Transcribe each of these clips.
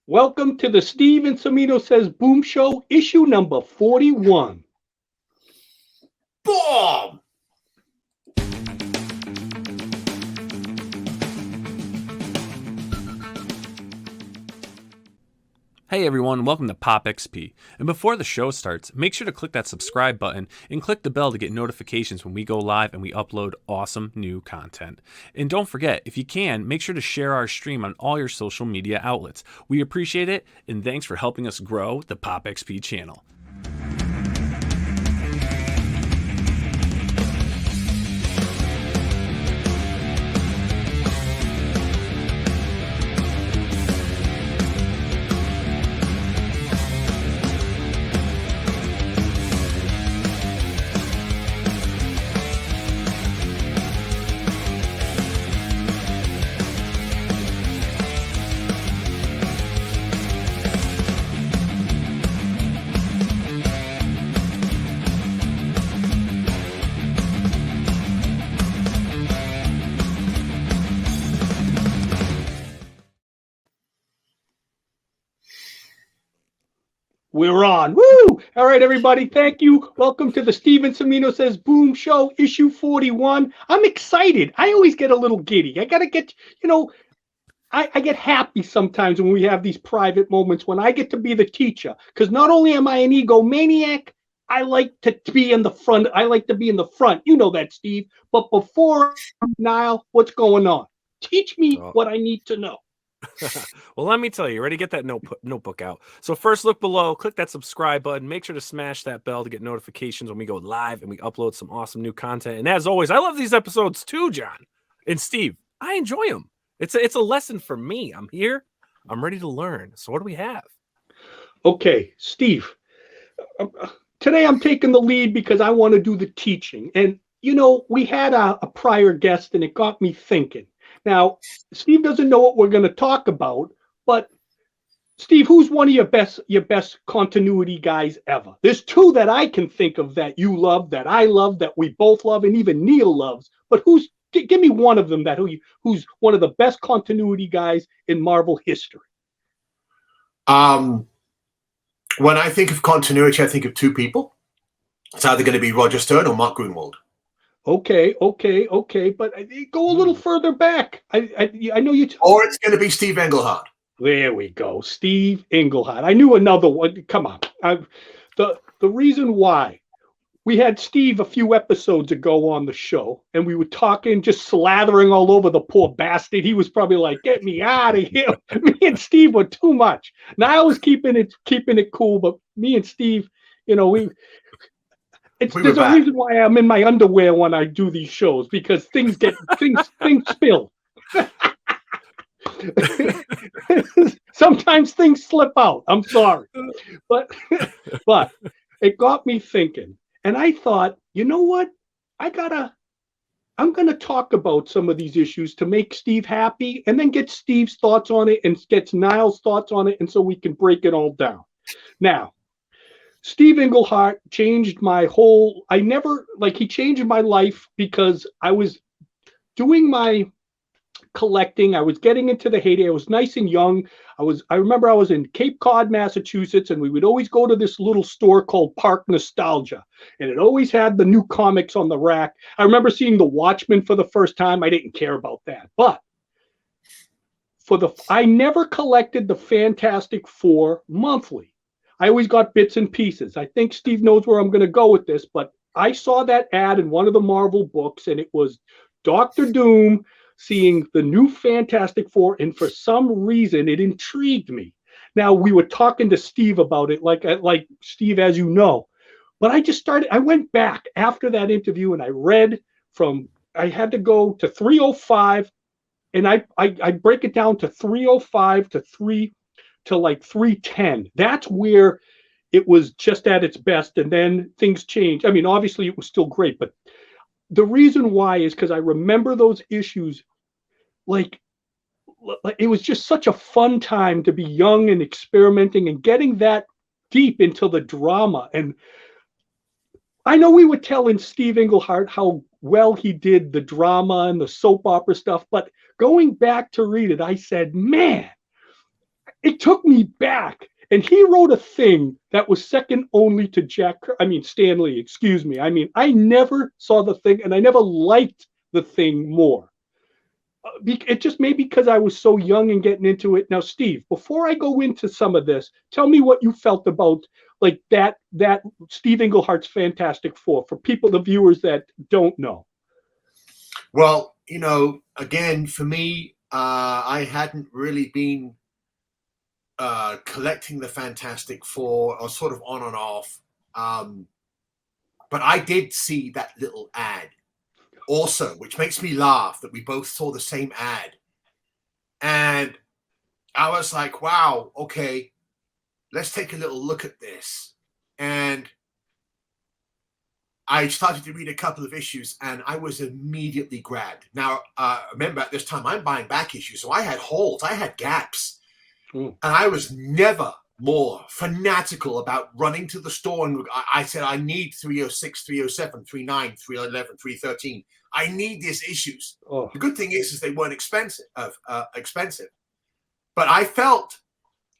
Welcome to the Steve and Cimino Says Boom Show, issue number 41. Boom! Hey everyone, welcome to Pop XP. And before the show starts, make sure to click that subscribe button and click the bell to get notifications when we go live and we upload awesome new content. And don't forget, if you can, make sure to share our stream on all your social media outlets. We appreciate it, and thanks for helping us grow the Pop XP channel. We're on. Woo! All right, everybody. Thank you. Welcome to the Steve and Cimino Says Boom Show, issue 41. I'm excited. I always get a little giddy. I got to get, I get happy sometimes when we have these private moments when I get to be the teacher. Because not only am I an egomaniac, I like to be in the front. I like to be in the front. You know that, Steve. But before, Niall, what's going on? Teach me what I need to know. Well, let me tell you, ready to get that notebook out. So first, look below, click that subscribe button, make sure to smash that bell to get notifications when we go live and we upload some awesome new content. And as always, I love these episodes too, John and Steve. I enjoy them. It's a lesson for me. I'm here. I'm ready to learn. So what do we have? Okay, Steve. Today I'm taking the lead because I want to do the teaching. And, we had a prior guest and it got me thinking. Now, Steve doesn't know what we're going to talk about, but Steve, who's one of your best continuity guys ever? There's two that I can think of that you love, that I love, that we both love, and even Neil loves. But give me one of them who's one of the best continuity guys in Marvel history. When I think of continuity, I think of two people. It's either going to be Roger Stern or Mark Gruenwald. Okay, but go a little further back. I know you. Or it's going to be Steve Englehart. There we go, Steve Englehart. I knew another one. Come on. The reason why we had Steve a few episodes ago on the show, and we were talking, just slathering all over the poor bastard. He was probably like, "Get me out of here." Me and Steve were too much. Now I was keeping it cool, but me and Steve, there's a reason why I'm in my underwear when I do these shows, because things spill. Sometimes things slip out. I'm sorry, but it got me thinking, and I thought, you know what? I'm gonna talk about some of these issues to make Steve happy, and then get Steve's thoughts on it and get Niall's thoughts on it, and so we can break it all down. Now, Steve Englehart changed my whole. He changed my life because I was doing my collecting. I was getting into the heyday. I was nice and young. I remember I was in Cape Cod, Massachusetts, and we would always go to this little store called Park Nostalgia, and it always had the new comics on the rack. I remember seeing The Watchmen for the first time. I didn't care about that, but I never collected the Fantastic Four monthly. I always got bits and pieces. I think Steve knows where I'm going to go with this, but I saw that ad in one of the Marvel books, and it was Dr. Doom seeing the new Fantastic Four, and for some reason it intrigued me. Now, we were talking to Steve about it, like Steve, as you know, but I went back after that interview and I read I had to go to 305, and I break it down to 305 to like 310. That's where it was just at its best, and then things changed. I mean, obviously it was still great, but the reason why is because I remember those issues, like it was just such a fun time to be young and experimenting and getting that deep into the drama. And I know we were telling Steve Englehart how well he did the drama and the soap opera stuff, but going back to read it, I said, man, it took me back. And he wrote a thing that was second only to Stan Lee, excuse me. I mean, I never saw the thing and I never liked the thing more. It just may be because I was so young and getting into it. Now, Steve, before I go into some of this, tell me what you felt about like that Steve Englehart's Fantastic Four for people, the viewers that don't know. Well, again, for me, I hadn't really been collecting the Fantastic Four, or sort of on and off. But I did see that little ad also, which makes me laugh that we both saw the same ad. And I was like, wow, okay, let's take a little look at this. And I started to read a couple of issues and I was immediately grabbed. Now, remember at this time, I'm buying back issues. So I had holes, I had gaps. And I was never more fanatical about running to the store. And I said, I need 306, 307, 39, 311, 313. I need these issues. Oh. The good thing is they weren't expensive. But I felt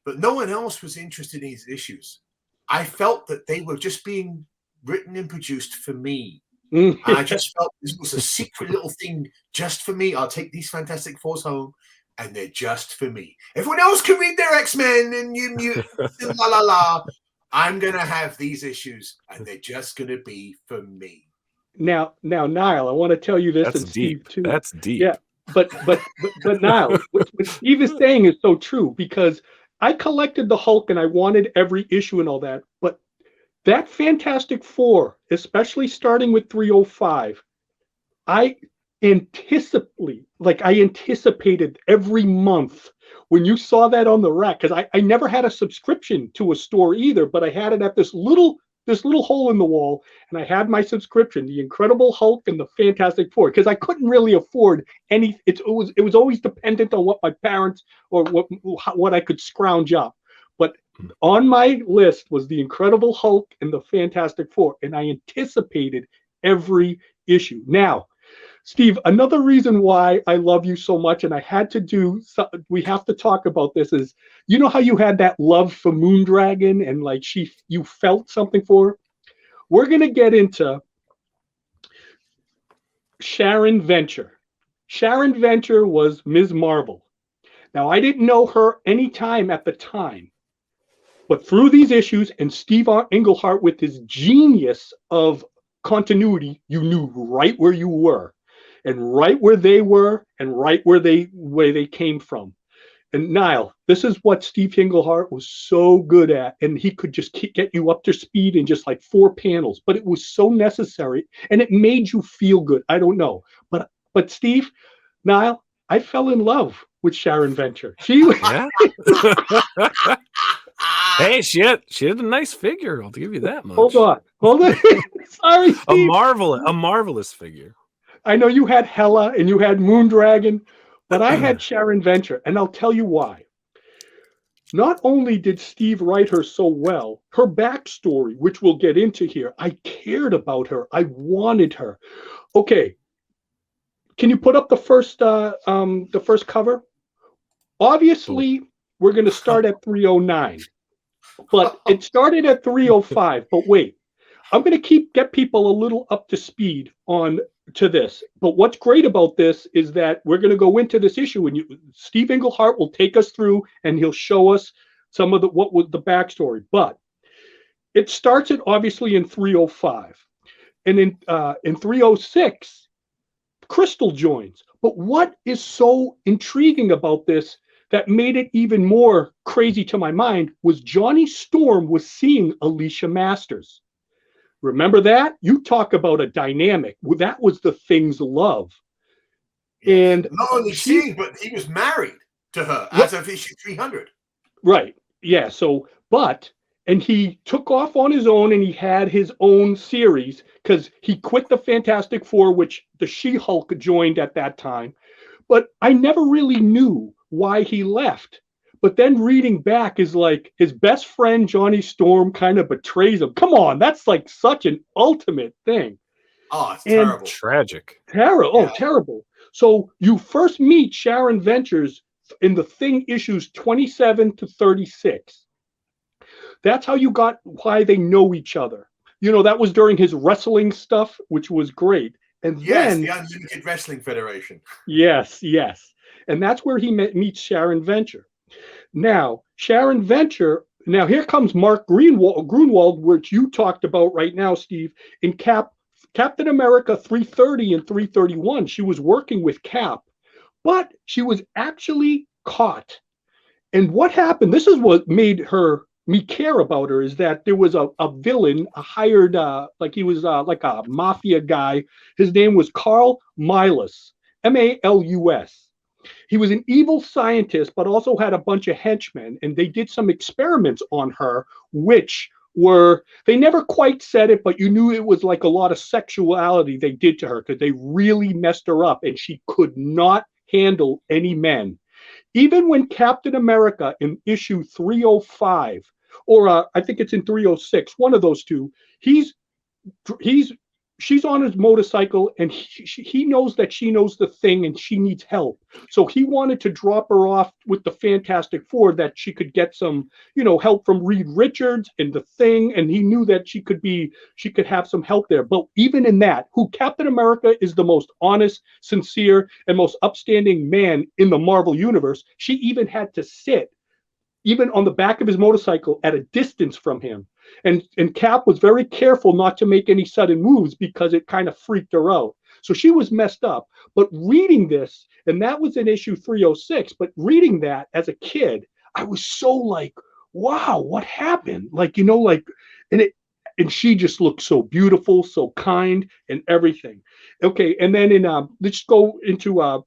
that no one else was interested in these issues. I felt that they were just being written and produced for me. And I just felt this was a secret little thing just for me. I'll take these Fantastic Fours home. And they're just for me. Everyone else can read their X-Men and you la la la. I'm gonna have these issues, and they're just gonna be for me. Now, Niall, I want to tell you this, That's and deep. Steve too. That's deep. Yeah, but Niall, what Steve is saying is so true because I collected the Hulk and I wanted every issue and all that, but that Fantastic Four, especially starting with 305, I anticipated every month when you saw that on the rack, because I never had a subscription to a store either, but I had it at this little hole in the wall, and I had my subscription, the Incredible Hulk and the Fantastic Four, because I couldn't really afford any. It was always dependent on what my parents or what I could scrounge up. But on my list was the Incredible Hulk and the Fantastic Four, and I anticipated every issue. Now, Steve, another reason why I love you so much, and we have to talk about this, is you know how you had that love for Moondragon and like you felt something for her? We're going to get into Sharon Venture. Sharon Venture was Ms. Marvel. Now, I didn't know her any time at the time, but through these issues and Steve Englehart with his genius of continuity, you knew right where you were. And right where they were, and right where they came from. And Niall, this is what Steve Englehart was so good at, and he could just get you up to speed in just like 4 panels. But it was so necessary, and it made you feel good. I don't know, but Steve, Niall, I fell in love with Sharon Venture. She was. Yeah. Hey, she had a nice figure. I'll give you that much. Hold on. Sorry, Steve. A marvelous figure. I know you had Hela and you had Moondragon, but I had Sharon Venture, and I'll tell you why. Not only did Steve write her so well, her backstory, which we'll get into here, I cared about her. I wanted her. Okay, can you put up the first cover? Obviously, we're going to start at 309, but it started at 305. But wait, I'm going to get people a little up to speed to this. But what's great about this is that we're going to go into this issue, and Steve Englehart will take us through, and he'll show us some of what was the backstory. But it starts obviously in 305, and in 306, Crystal joins. But what is so intriguing about this that made it even more crazy to my mind was Johnny Storm was seeing Alicia Masters. Remember that? You talk about a dynamic. Well, that was the Thing's love. And not only seeing, but he was married to her as of issue 300. Right. Yeah. So, and he took off on his own, and he had his own series because he quit the Fantastic Four, which the She-Hulk joined at that time. But I never really knew why he left. But then reading back is like his best friend, Johnny Storm, kind of betrays him. Come on, that's like such an ultimate thing. Oh, it's terrible. Tragic. Terrible. So you first meet Sharon Ventures in the Thing issues 27 to 36. That's how you got why they know each other. That was during his wrestling stuff, which was great. And Yes, then, the Unlimited Wrestling Federation. yes. And that's where he meets Sharon Venture. Now, Sharon Venture, now here comes Mark Grunwald, which you talked about right now, Steve, in Captain America 330 and 331. She was working with Cap, but she was actually caught. And what happened, this is what made me care about her, is that there was a villain, a hired, like he was like a mafia guy. His name was Carl Malus, Malus. He was an evil scientist, but also had a bunch of henchmen, and they did some experiments on her, which they never quite said it, but you knew it was like a lot of sexuality they did to her, because they really messed her up, and she could not handle any men. Even when Captain America in issue 305, or I think it's in 306, one of those two, she's on his motorcycle, and he knows that she knows the Thing and she needs help. So he wanted to drop her off with the Fantastic Four, that she could get some, help from Reed Richards and the Thing. And he knew that she could have some help there. But even in that, Captain America is the most honest, sincere, and most upstanding man in the Marvel universe. She even had to sit even on the back of his motorcycle at a distance from him. And Cap was very careful not to make any sudden moves, because it kind of freaked her out. So she was messed up. But reading this, and that was in issue 306, but reading that as a kid, I was so like, wow, what happened? And she just looked so beautiful, so kind, and everything. Okay, and then let's go into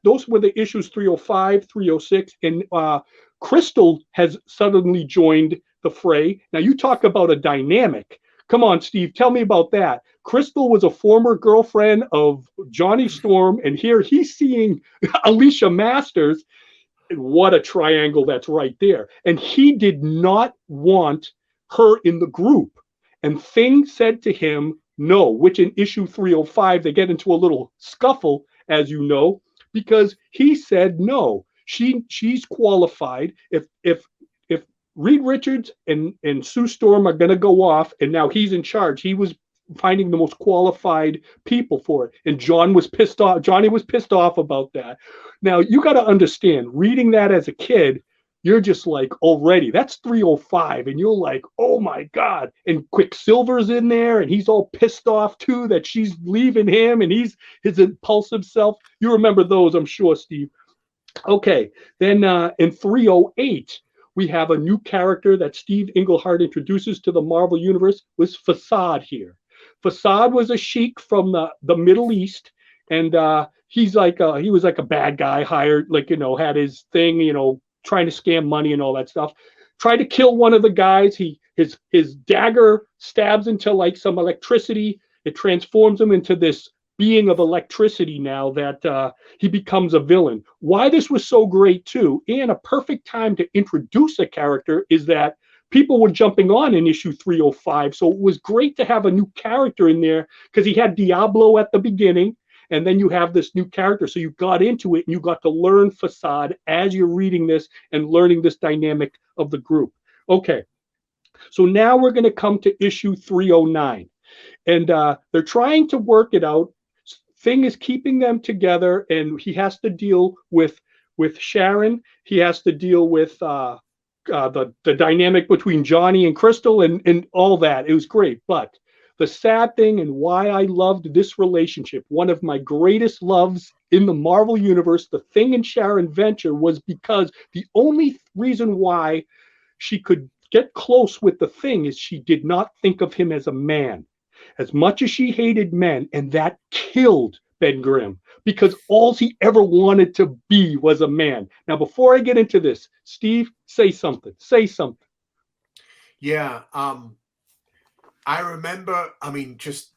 those were the issues 305, 306, and Crystal has suddenly joined the fray. Now, you talk about a dynamic. Come on, Steve, tell me about that. Crystal was a former girlfriend of Johnny Storm, and here he's seeing Alicia Masters. And what a triangle that's right there. And he did not want her in the group. And Thing said to him, no, which in issue 305, they get into a little scuffle, as you know, because he said no. She's qualified. If Reed Richards and Sue Storm are going to go off, and now he's in charge, he was finding the most qualified people for it. And Johnny was pissed off about that. Now, you got to understand, reading that as a kid, you're just like, already, that's 305. And you're like, oh my God. And Quicksilver's in there, and he's all pissed off too that she's leaving him, and he's his impulsive self. You remember those, I'm sure, Steve. Okay, then in 308, we have a new character that Steve Englehart introduces to the Marvel Universe, was Facade here. Facade was a sheik from the Middle East, and he was like a bad guy, hired, had his thing, trying to scam money and all that stuff. Tried to kill one of the guys. His dagger stabs into like some electricity. It transforms him into this being of electricity now that he becomes a villain. Why this was so great too, and a perfect time to introduce a character, is that people were jumping on in issue 305. So it was great to have a new character in there, because he had Diablo at the beginning, and then you have this new character. So you got into it and you got to learn Facade as you're reading this and learning this dynamic of the group. Okay, so now we're going to come to issue 309. And they're trying to work it out. Thing is keeping them together, and he has to deal with Sharon. He has to deal with the dynamic between Johnny and Crystal and all that. It was great. But the sad thing, and why I loved this relationship, one of my greatest loves in the Marvel Universe, the Thing and Sharon Venture, was because the only reason why she could get close with the Thing is she did not think of him as a man. As much as she hated men, and that killed Ben Grimm, because all he ever wanted to be was a man. Now, before I get into this, Steve, say something. Yeah, I remember. I mean, just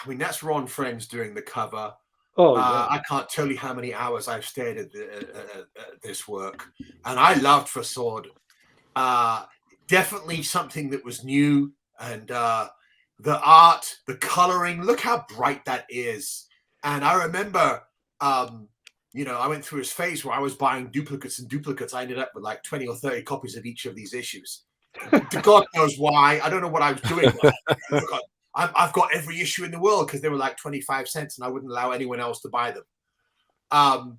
that's Ron Friends doing the cover. Oh, yeah. I can't tell you how many hours I've stared at this work, and I loved Facade. Definitely something that was new, and the art, the coloring, look how bright that is. And I remember I went through his phase where I was buying duplicates and duplicates. I ended up with like 20 or 30 copies of each of these issues. God knows why. I don't know what I was doing. I've got every issue in the world because they were like 25 cents and I wouldn't allow anyone else to buy them.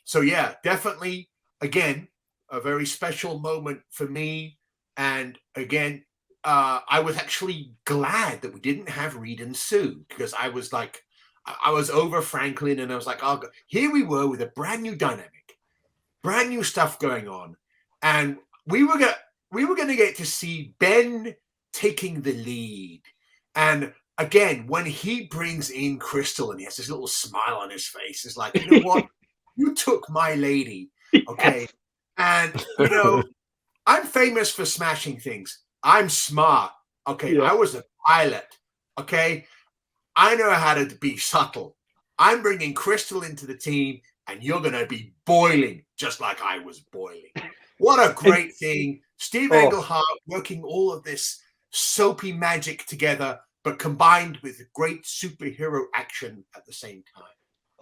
So yeah, definitely, again, a very special moment for me. And again, I was actually glad that we didn't have Reed and Sue, because I was over Franklin, and I was like, oh, here we were with a brand new dynamic, brand new stuff going on. And we were going to get to see Ben taking the lead. And again, when he brings in Crystal and he has this little smile on his face, it's like, you know what? You took my lady. Okay. And, I'm famous for smashing things. I'm smart. Okay. Yeah. I was a pilot. Okay. I know how to be subtle. I'm bringing Crystal into the team, and you're going to be boiling just like I was boiling. What a great thing. Steve Englehart working all of this soapy magic together, but combined with great superhero action at the same time.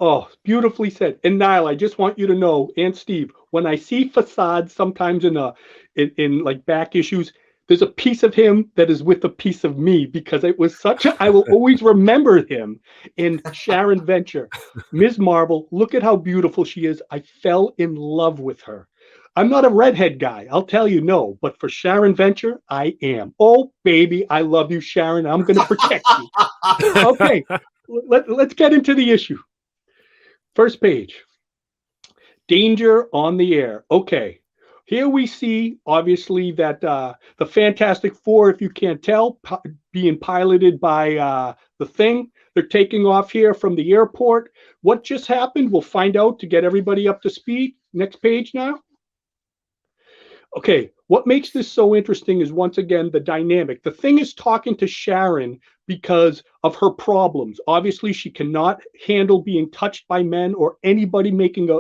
Oh, beautifully said. And Niall, I just want you to know, and Steve, when I see Facade sometimes in like back issues, there's a piece of him that is with a piece of me, because it was I will always remember him in Sharon Venture. Ms. Marvel, look at how beautiful she is. I fell in love with her. I'm not a redhead guy, I'll tell you, no, but for Sharon Venture, I am. Oh, baby, I love you, Sharon. I'm going to protect you. Okay, let's get into the issue. First page. Danger on the air. Okay. Here we see, obviously, that the Fantastic Four, if you can't tell, being piloted by the Thing. They're taking off here from the airport. What just happened? We'll find out to get everybody up to speed. Next page now. Okay, what makes this so interesting is, once again, the dynamic. The Thing is talking to Sharon because of her problems. Obviously, she cannot handle being touched by men or anybody making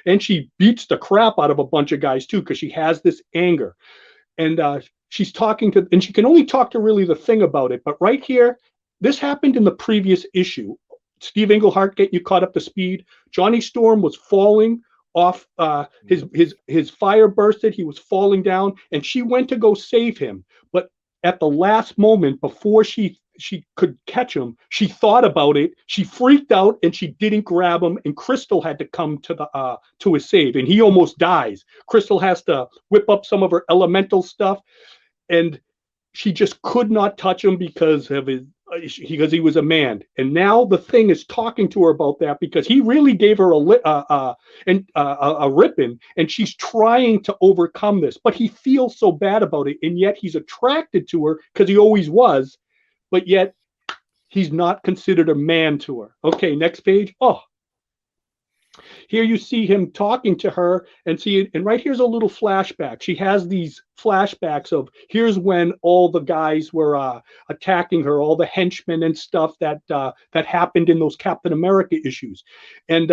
and she beats the crap out of a bunch of guys too, because she has this anger. And she's talking to, and she can only talk to really the Thing about it. But right here, this happened in the previous issue. Steve Englehart getting you caught up to speed. Johnny Storm was falling off, his fire bursted, he was falling down, and she went to go save him. But at the last moment, before she could catch him, she thought about it, she freaked out, and she didn't grab him, and Crystal had to come to his save, and he almost dies. Crystal has to whip up some of her elemental stuff, and she just could not touch him because he was a man. And now the Thing is talking to her about that, because he really gave her a ripping, and she's trying to overcome this, but he feels so bad about it, and yet he's attracted to her because he always was, but yet he's not considered a man to her. Okay, next page. Oh, here you see him talking to her, and right here's a little flashback. She has these flashbacks of, here's when all the guys were attacking her, all the henchmen and stuff that happened in those Captain America issues. And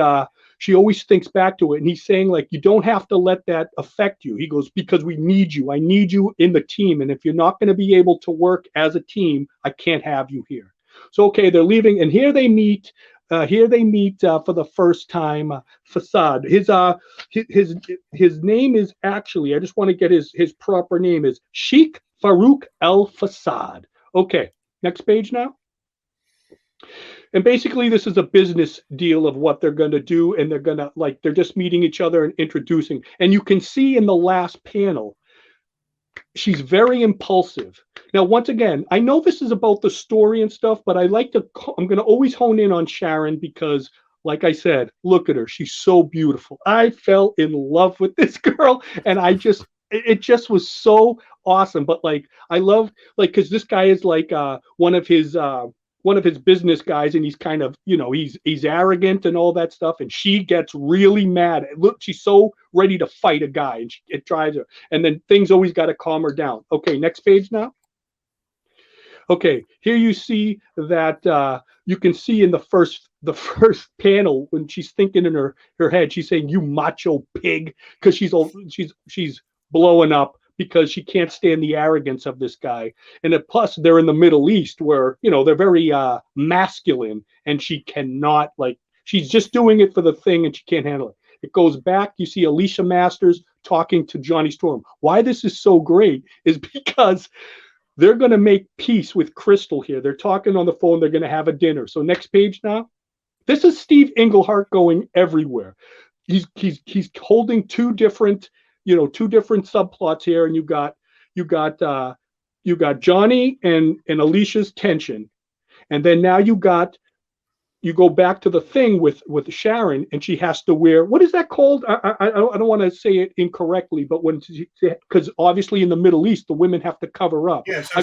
she always thinks back to it, and he's saying, like, you don't have to let that affect you. He goes, because we need you. I need you in the team, and if you're not going to be able to work as a team, I can't have you here. So, okay, they're leaving, and here they meet. For the first time, Facade. His name is actually, I just want to get his proper name, is Sheikh Farouk El Facade. Okay, next page now. And basically, this is a business deal of what they're going to do, and they're just meeting each other and introducing. And you can see in the last panel, she's very impulsive. Now, once again, I know this is about the story and stuff, but I'm going to always hone in on Sharon, because, like I said, look at her. She's so beautiful. I fell in love with this girl, and it just was so awesome. But I love, because this guy is one of his business guys, and he's kind of, he's arrogant and all that stuff, and she gets really mad. Look, she's so ready to fight a guy, and it drives her, and then things always got to calm her down. Okay, next page now. Okay, here you see that you can see in the first panel, when she's thinking in her head, she's saying, "You macho pig," because she's blowing up, because she can't stand the arrogance of this guy. And plus, they're in the Middle East, where they're very masculine, and she cannot She's just doing it for the thing and she can't handle it. It goes back. You see Alicia Masters talking to Johnny Storm. Why this is so great is because they're going to make peace with Crystal here. They're talking on the phone. They're going to have a dinner. So next page now. This is Steve Englehart going everywhere. He's holding two different subplots here, and you got Johnny and Alicia's tension, and then now you go back to the thing with Sharon, and she has to wear, what is that called? I don't want to say it incorrectly, but because obviously in the Middle East the women have to cover up. Yeah, so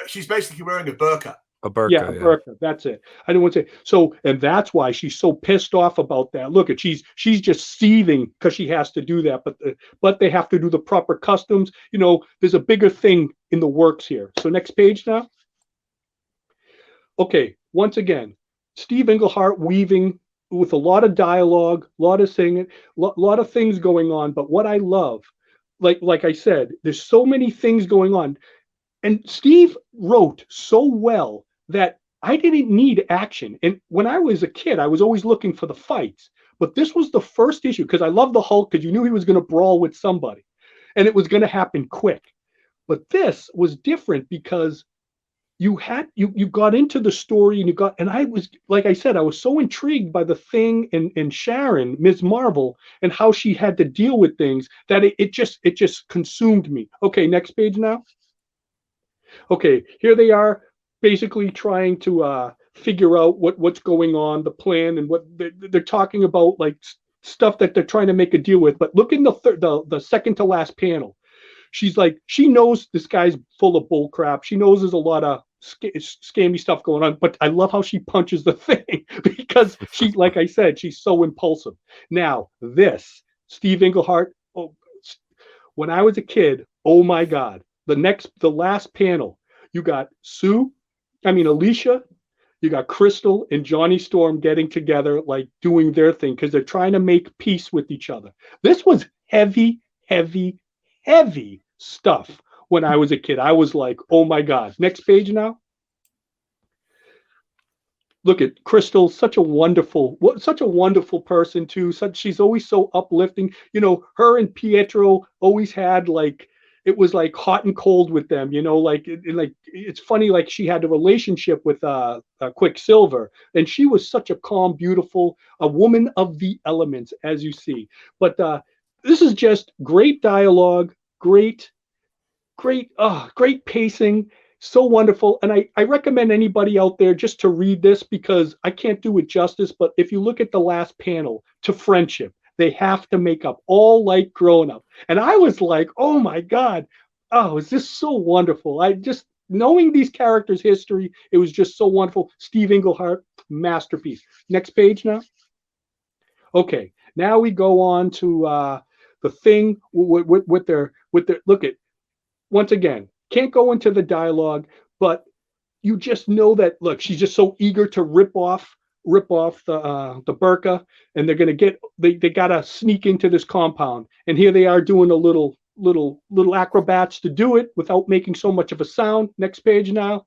she's basically wearing a burqa. A burqa. Yeah, a burqa. That's it. I didn't want to say so, and that's why she's so pissed off about that. Look, she's just seething because she has to do that, but they have to do the proper customs. There's a bigger thing in the works here. So next page now. Okay, once again, Steve Englehart weaving with a lot of dialogue, a lot of singing, a lot of things going on. But what I love, like I said, there's so many things going on, and Steve wrote so well that I didn't need action. And when I was a kid, I was always looking for the fights. But this was the first issue because I love the Hulk because you knew he was going to brawl with somebody, and it was going to happen quick. But this was different because you got into the story and I was, like I said, I was so intrigued by the Thing and Sharon, Ms. Marvel, and how she had to deal with things that it just consumed me. Okay, next page now. Okay, here they are basically trying to figure out what's going on, the plan, and what they're talking about, like stuff that they're trying to make a deal with. But look in the second to last panel. She's like, she knows this guy's full of bull crap. She knows there's a lot of scammy stuff going on, but I love how she punches the Thing because she, like I said, she's so impulsive. Now, this, Steve Englehart, when I was a kid, oh my God, the last panel, you got Alicia, you got Crystal and Johnny Storm getting together, like doing their thing because they're trying to make peace with each other. This was heavy, heavy, heavy stuff when I was a kid. I was like, oh my God. Next page now. Look at Crystal, such a wonderful person too. She's always so uplifting. Her and Pietro always had it was like hot and cold with them, like it's funny, like she had a relationship with Quicksilver, and she was such a calm, beautiful, a woman of the elements, as you see. But this is just great dialogue, great pacing, so wonderful. And I recommend anybody out there just to read this because I can't do it justice. But if you look at the last panel, to friendship, they have to make up, all like grown up. And I was like, oh my God, is this so wonderful? I just, knowing these characters' history, it was just so wonderful. Steve Englehart, masterpiece. Next page now. Okay, now we go on to the Thing with their look at, once again, can't go into the dialogue, but you just know that, look, she's just so eager to rip off the burqa, and they're gonna they gotta sneak into this compound, and here they are doing a little acrobats to do it without making so much of a sound. Next page now.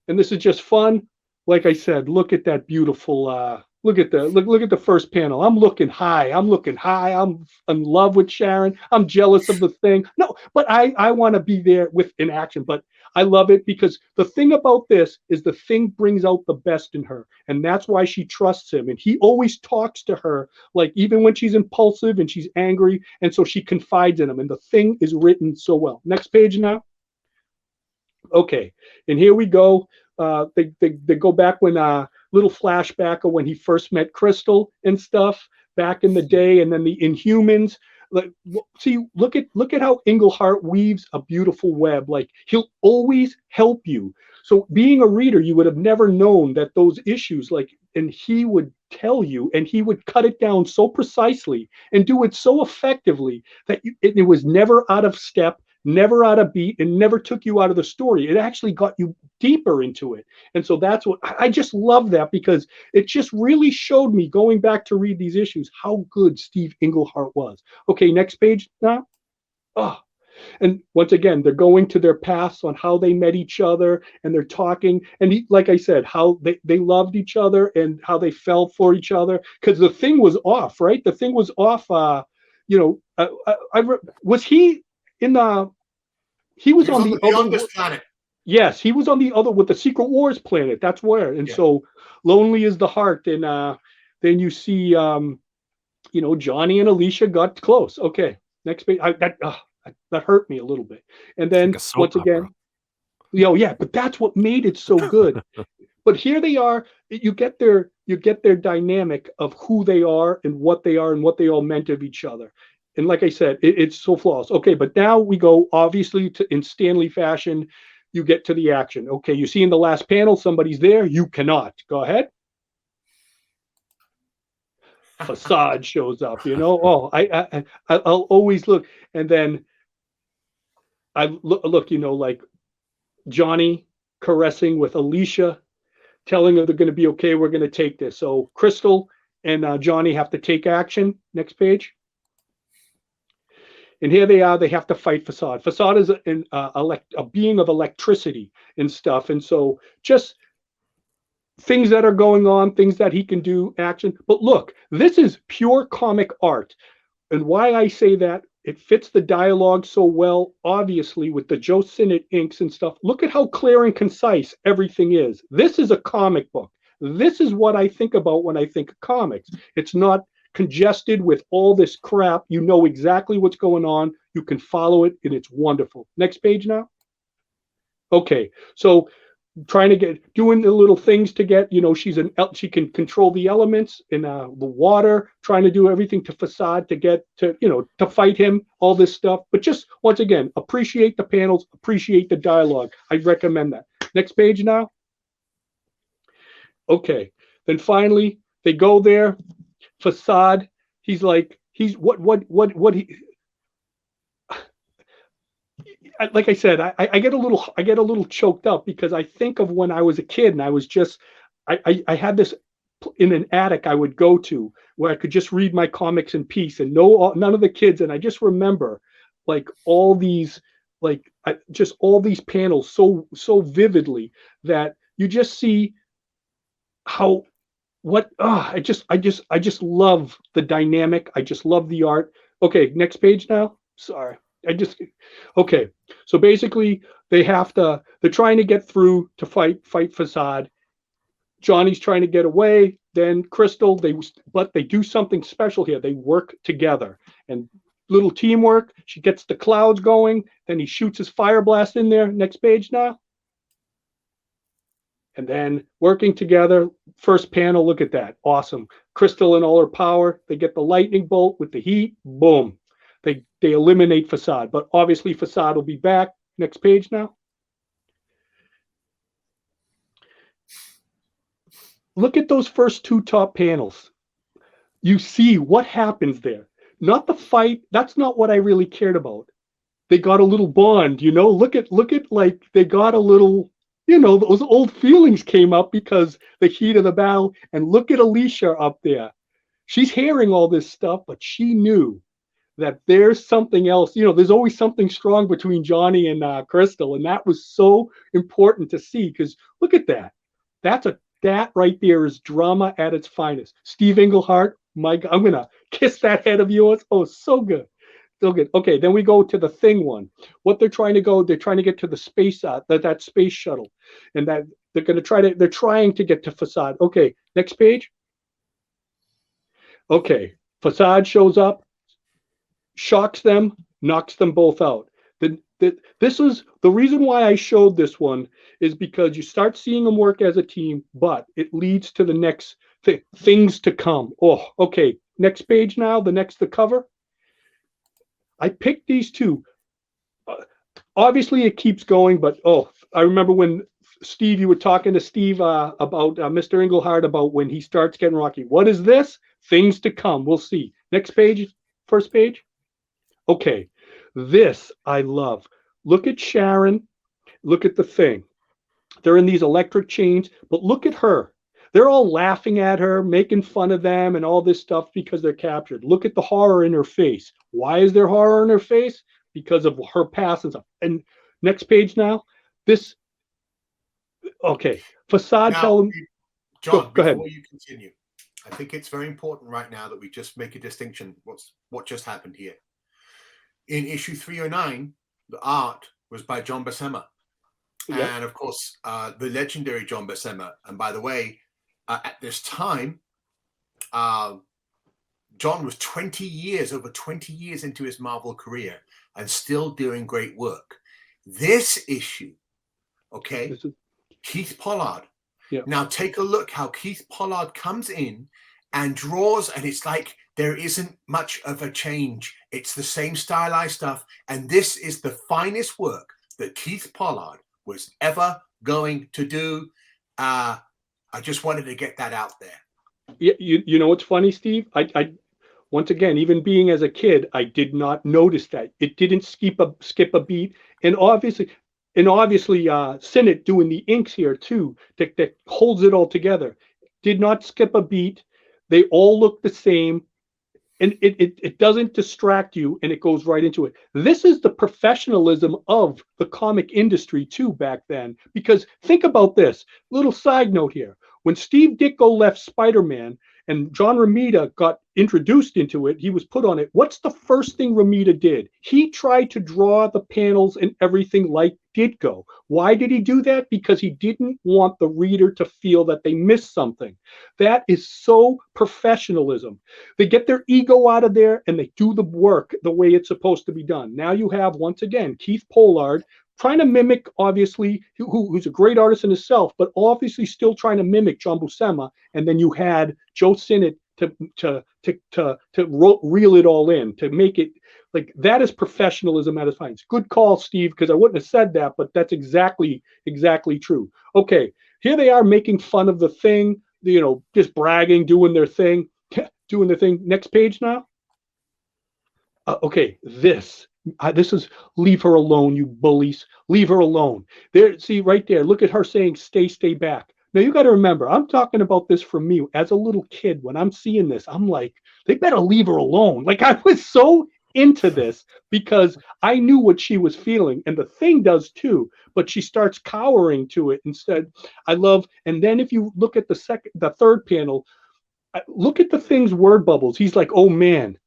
And this is just fun. Like I said, look at that beautiful look at the first panel. I'm looking high. I'm in love with Sharon. I'm jealous of the Thing. No, but I want to be there in action. But I love it because the thing about this is the Thing brings out the best in her, and that's why she trusts him. And he always talks to her, like even when she's impulsive and she's angry, and so she confides in him. And the Thing is written so well. Next page now. Okay, and here we go. They go back when little flashback of when he first met Crystal and stuff back in the day, and then the Inhumans. Like, see, look at how Englehart weaves a beautiful web. Like, he'll always help you. So being a reader, you would have never known that those issues, and he would tell you, and he would cut it down so precisely and do it so effectively that it was never out of step, never out of beat, and never took you out of the story. It actually got you deeper into it. And so that's what I just love, that because it just really showed me, going back to read these issues, how good Steve Englehart was. Okay, next page now. Oh, And once again, they're going to their pasts on how they met each other, and they're talking. And like I said, how they loved each other and how they fell for each other, because the thing was off, right? The thing was off. Was he in the? He was He was on on the the other. Beyonders planet. Yes, he was on the other with the Secret Wars planet. That's where. And so lonely is the heart. And then you see, Johnny and Alicia got close. Okay, next page. That hurt me a little bit. And then like a soap once again, but that's what made it so good. But here they are. You get their dynamic of who they are and what they all meant of each other. And like I said, it's so flawless. Okay, but now we go obviously in Stanley fashion. You get to the action. Okay, you see in the last panel somebody's there. You cannot go ahead. Facade shows up. Oh, I'll always look, and then I look. Like Johnny caressing with Alicia, telling her they're going to be okay. We're going to take this. So Crystal and Johnny have to take action. Next page. And here they are. They have to fight Facade. Facade is a being of electricity and stuff. And so just things that are going on, things that he can do, action. But look, this is pure comic art. And why I say that, it fits the dialogue so well, obviously, with the Joe Sinnott inks and stuff. Look at how clear and concise everything is. This is a comic book. This is what I think about when I think of comics. It's not congested with all this crap. You know exactly what's going on. You can follow it, and it's wonderful. Next page now. Okay, so doing the little things to get, she can control the elements in the water, trying to do everything to Facade to get to fight him, all this stuff. But just once again, appreciate the panels, appreciate the dialogue. I recommend that. Next page now. Okay, then finally they go there. Facade, he's like I said, I get a little choked up because I think of when I was a kid and I was just I had this in an attic I would go to where I could just read my comics in peace and none of the kids, and I just remember all these panels so vividly that you just see how I just love the dynamic. I just love the art. Okay, next page now. Sorry. Okay. So basically they're trying to get through to fight Facade. Johnny's trying to get away. Then Crystal, but they do something special here. They work together and little teamwork. She gets the clouds going. Then he shoots his fire blast in there. Next page now. And then working together, first panel, look at that. Awesome. Crystal in all her power. They get the lightning bolt with the heat. Boom. They eliminate Facade. But obviously Facade will be back. Next page now. Look at those first two top panels. You see what happens there. Not the fight. That's not what I really cared about. They got a little bond, Look at they got a little, those old feelings came up because the heat of the battle. And look at Alicia up there. She's hearing all this stuff, but she knew that there's something else. There's always something strong between Johnny and Crystal, and that was so important to see because look at that. That right there is drama at its finest. Steve Englehart, my God, I'm gonna kiss that head of yours. Oh, so good. So good. Okay, then we go to the Thing one. What they're trying to get to the space that space shuttle, and that they're trying to get to Facade. Okay, next page. Okay, Facade shows up, shocks them, knocks them both out. This is the reason why I showed this one, is because you start seeing them work as a team, but it leads to the next things to come. Oh, okay. Next page now. The cover. I picked these two. Obviously, it keeps going, but I remember when Steve, you were talking to Steve about Mr. Englehart about when he starts getting rocky. What is this? Things to come. We'll see. Next page. First page. Okay. This I love. Look at Sharon. Look at the Thing. They're in these electric chains, but look at her. They're all laughing at her, making fun of them and all this stuff because they're captured. Look at the horror in her face. Why is there horror in her face? because of her past and stuff. And next page now, this, okay, Facade Now, tell him, John, go ahead. before you continue, I think it's very important right now that we just make a distinction. What just happened here? In issue 309, the art was by John Buscema. Yep. And of course, the legendary John Buscema. And by the way, at this time, John was over 20 years into his Marvel career and still doing great work. This issue, okay, Keith Pollard. Yeah. Now take a look how Keith Pollard comes in and draws, and it's like there isn't much of a change. It's the same stylized stuff. And this is the finest work that Keith Pollard was ever going to do. I just wanted to get that out there. Yeah, you know what's funny, Steve? I once again, even being as a kid, I did not notice that. It didn't skip a beat. And obviously, Sinnott doing the inks here too, that holds it all together. Did not skip a beat. They all look the same. And it doesn't distract you, and it goes right into it. This is the professionalism of the comic industry too back then. Because think about this, little side note here. When Steve Ditko left Spider-Man and John Romita got introduced into it, he was put on it. What's the first thing Romita did? He tried to draw the panels and everything like Ditko. Why did he do that? Because he didn't want the reader to feel that they missed something. That is so professionalism. They get their ego out of there and they do the work the way it's supposed to be done. Now you have, once again, Keith Pollard trying to mimic, obviously, who's a great artist in himself, but obviously still trying to mimic John Buscema. And then you had Joe Sinnott to reel it all in, to make it like that is professionalism at its finest. Good call, Steve, because I wouldn't have said that, but that's exactly true. Okay, here they are making fun of the Thing, just bragging, doing their thing. Next page now. Okay, this is leave her alone, you bullies. Leave her alone. There, see right there. Look at her saying, stay back. Now you got to remember, I'm talking about this from me as a little kid. When I'm seeing this, I'm like, they better leave her alone. Like I was so into this because I knew what she was feeling, and the Thing does too. But she starts cowering to it instead. And then if you look at the third panel, look at the Thing's word bubbles. He's like, oh man.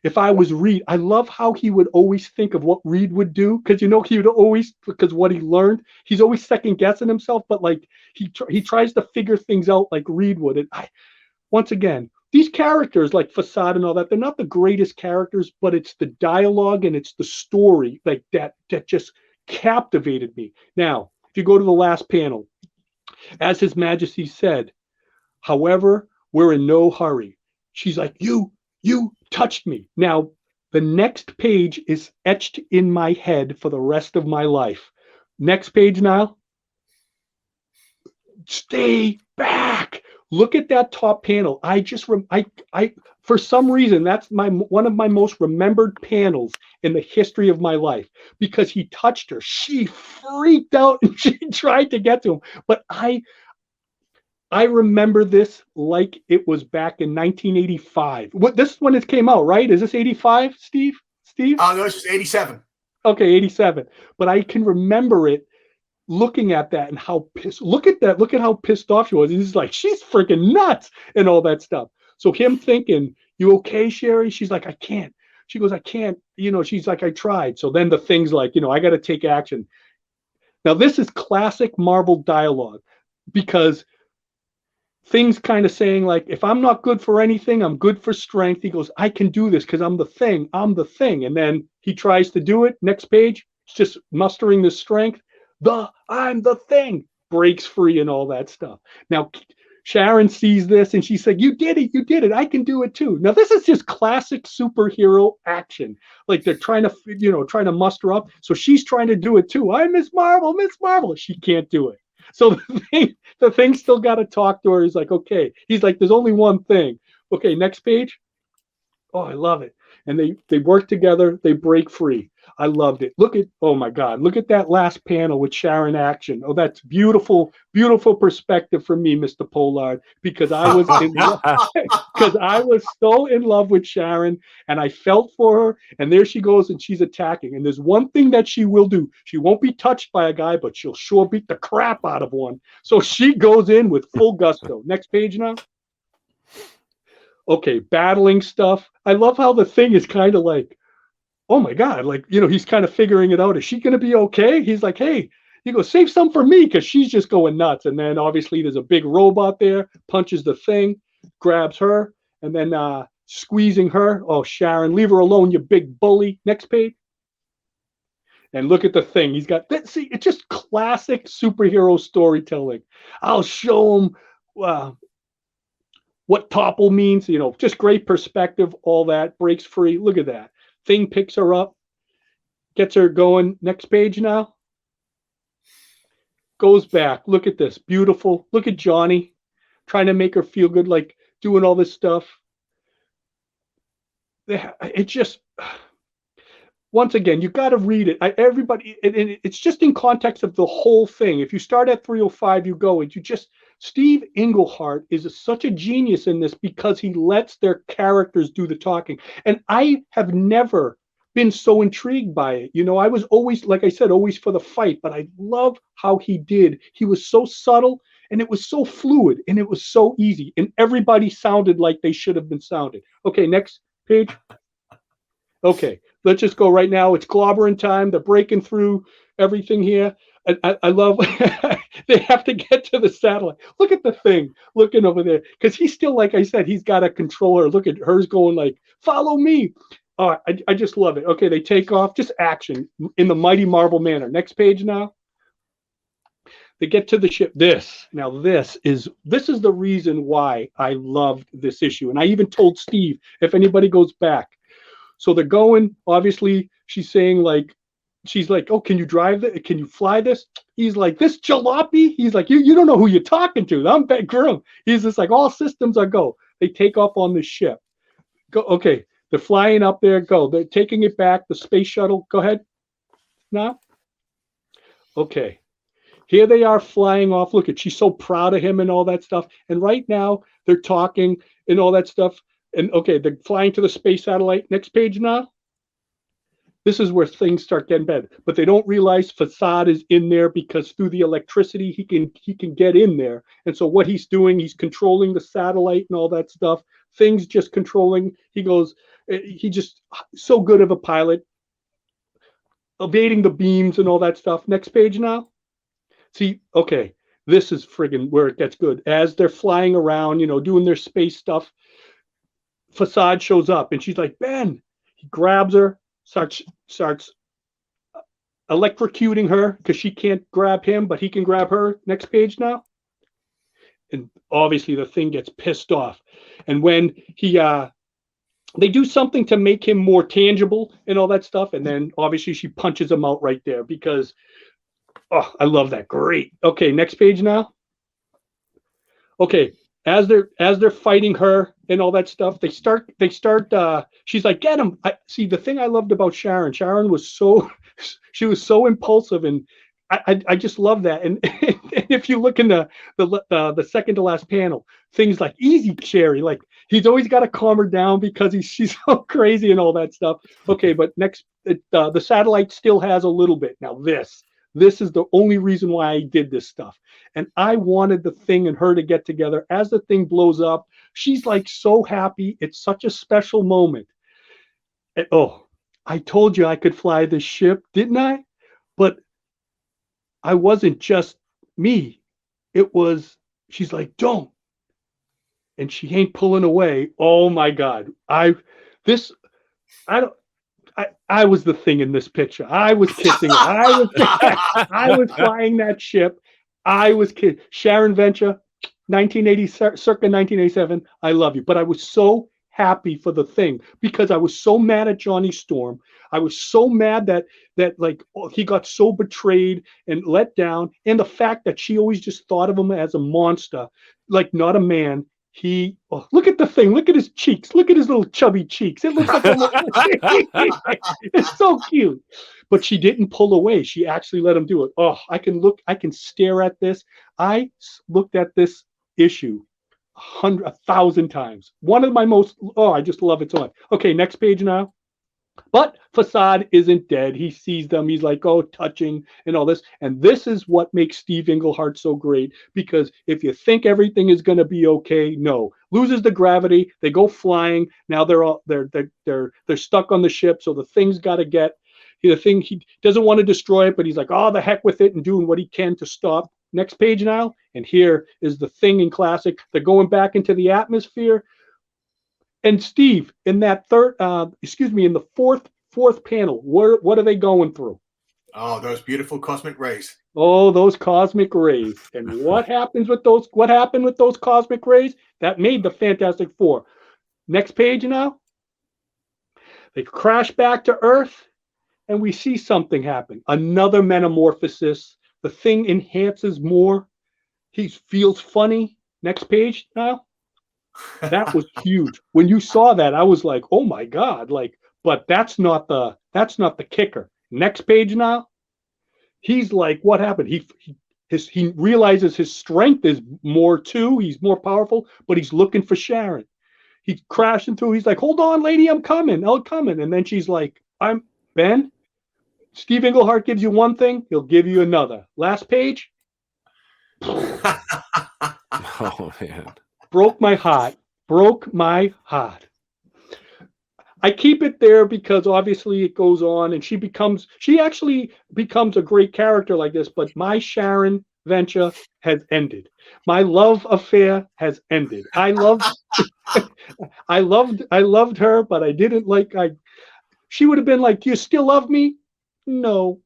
If I was Reed, I love how he would always think of what Reed would do, because he would always, because what he learned, he's always second guessing himself, but like he tries to figure things out like Reed would. And once again, these characters like Facade and all that, they're not the greatest characters, but it's the dialogue and it's the story like that just captivated me. Now, if you go to the last panel, as His Majesty said, however, we're in no hurry. She's like, you touched me. Now, the next page is etched in my head for the rest of my life. Next page now. Stay back. Look at that top panel. For some reason, that's one of my most remembered panels in the history of my life, because he touched her. She freaked out and she tried to get to him. But I remember this like it was back in 1985. This is when it came out, right? Is this 85, Steve? Oh, no, this is 87. Okay, 87. But I can remember it looking at that and how pissed. Look at that. Look at how pissed off she was. He's like, she's freaking nuts and all that stuff. So him thinking, you okay, Sherry? She's like, I can't. She goes, I can't. She's like, I tried. So then the Thing's like, I got to take action. Now, this is classic Marvel dialogue, because Thing's kind of saying, like, if I'm not good for anything, I'm good for strength. He goes, I can do this because I'm the Thing. I'm the Thing. And then he tries to do it. Next page, it's just mustering the strength. I'm the Thing. Breaks free and all that stuff. Now, Sharon sees this and she's like, you did it. I can do it too. Now, this is just classic superhero action. Like they're trying to muster up. So she's trying to do it too. I'm Miss Marvel. She can't do it. So the thing still got to talk to her. He's like, okay. He's like, there's only one thing. Okay, next page. Oh, I love it. And they work together. They break free. I loved it. Look at, oh my God, look at that last panel with Sharon action. Oh, that's beautiful, beautiful perspective for me, Mr. Pollard, because I was because I was so in love with Sharon and I felt for her. And there she goes and she's attacking. And there's one thing that she will do. She won't be touched by a guy, but she'll sure beat the crap out of one. So she goes in with full gusto. Next page now. Okay, battling stuff. I love how the Thing is kind of like, oh my God, like, he's kind of figuring it out. Is she going to be okay? He's like, hey, he goes, save some for me because she's just going nuts. And then obviously there's a big robot there, punches the Thing, grabs her, and then squeezing her. Oh, Sharon, leave her alone, you big bully. Next page. And look at the Thing. He's got that. See, it's just classic superhero storytelling. I'll show him what topple means, just great perspective, all that, breaks free. Look at that. Thing picks her up, gets her going. Next page now. Goes back. Look at this. Beautiful. Look at Johnny trying to make her feel good, like doing all this stuff. It just, once again, you got to read it. Everybody, it's just in context of the whole thing. If you start at 305, you go, and Steve Englehart is such a genius in this because he lets their characters do the talking. And I have never been so intrigued by it. I was always, like I said, always for the fight, but I love how he did. He was so subtle and it was so fluid and it was so easy. And everybody sounded like they should have been sounded. Okay, next page. Okay, let's just go right now. It's clobbering time. They're breaking through everything here. I love they have to get to the satellite. Look at the Thing looking over there because he's still, like I said, he's got a controller. Look at hers going like, follow me. Oh, I just love it. Okay, they take off, just action in the mighty Marvel manner. Next page now. They get to the ship. This is the reason why I loved this issue. And I even told Steve, if anybody goes back. So they're going, obviously, she's like, oh, can you drive this? Can you fly this? He's like, this jalopy? He's like, you don't know who you're talking to. I'm Ben Grimm. He's just like, all systems are go. They take off on the ship. Go. Okay, they're flying up there. Go. They're taking it back. The space shuttle. Go ahead. Now. Okay. Here they are flying off. Look at, she's so proud of him and all that stuff. And right now they're talking and all that stuff. And okay, they're flying to the space satellite. Next page now. This is where things start getting bad, but they don't realize Facade is in there because through the electricity he can get in there. And so what he's doing, he's controlling the satellite and all that stuff. Things just controlling. He just so good of a pilot, evading the beams and all that stuff. Next page now. See, okay, this is friggin' where it gets good. As they're flying around, doing their space stuff, Facade shows up and she's like, Ben. He grabs her. Starts electrocuting her because she can't grab him, but he can grab her. Next page now. And obviously the Thing gets pissed off. And when they do something to make him more tangible and all that stuff. And then obviously she punches him out right there because, oh, I love that. Great. Okay, next page now. Okay. As they're fighting her and all that stuff, they start. She's like, get him. See, the thing I loved about Sharon was she was so impulsive, and I just love that. And if you look in the second to last panel, things like easy Cherry, like he's always got to calm her down because she's so crazy and all that stuff. Okay, but next, the satellite still has a little bit. Now this is the only reason why I did this stuff. And I wanted the Thing and her to get together. As the Thing blows up, she's like so happy. It's such a special moment. And, oh, I told you I could fly this ship, didn't I? But I wasn't just me. It was, she's like, don't. And she ain't pulling away. Oh my God. I was the Thing in this picture. I was kissing her. I was flying that ship. I was kidding. Sharon Venture, 1980, circa 1987. I love you. But I was so happy for the Thing because I was so mad at Johnny Storm. I was so mad that like he got so betrayed and let down, and the fact that she always just thought of him as a monster, like not a man. look at the thing. Look at his cheeks. Look at his little chubby cheeks. It looks like a little, it's so cute. But she didn't pull away. She actually let him do it. Oh, I can stare at this. I looked at this issue 1,000 times. One of my most, I just love it so much. Okay, next page now. But Facade isn't dead. He sees them. He's like, oh, touching and all this. And this is what makes Steve Englehart so great, because if you think everything is going to be okay, no. Loses the gravity. They go flying. Now they're stuck on the ship. So the thing's got to get the thing. He doesn't want to destroy it, but he's like, oh, the heck with it, and doing what he can to stop. Next page now. And here is the thing in classic. They're going back into the atmosphere. And Steve, in that in the fourth panel, what are they going through? Oh, those beautiful cosmic rays. Oh, those cosmic rays. And what happens with those? What happened with those cosmic rays? That made the Fantastic Four. Next page now. They crash back to Earth, and we see something happen. Another metamorphosis. The thing enhances more. He feels funny. Next page now. That was huge. When you saw that, I was like, "Oh my God!" Like, but that's not the kicker. Next page now. He's like, "What happened?" He realizes his strength is more too. He's more powerful, but he's looking for Sharon. He's crashing through. He's like, "Hold on, lady, I'm coming. And then she's like, "I'm Ben." Steve Englehart gives you one thing, he'll give you another. Last page. Oh man. Broke my heart. I keep it there because obviously it goes on, and she actually becomes a great character like this, but my Sharon venture has ended. My love affair has ended. I loved her, but I didn't she would have been like, "Do you still love me?" No,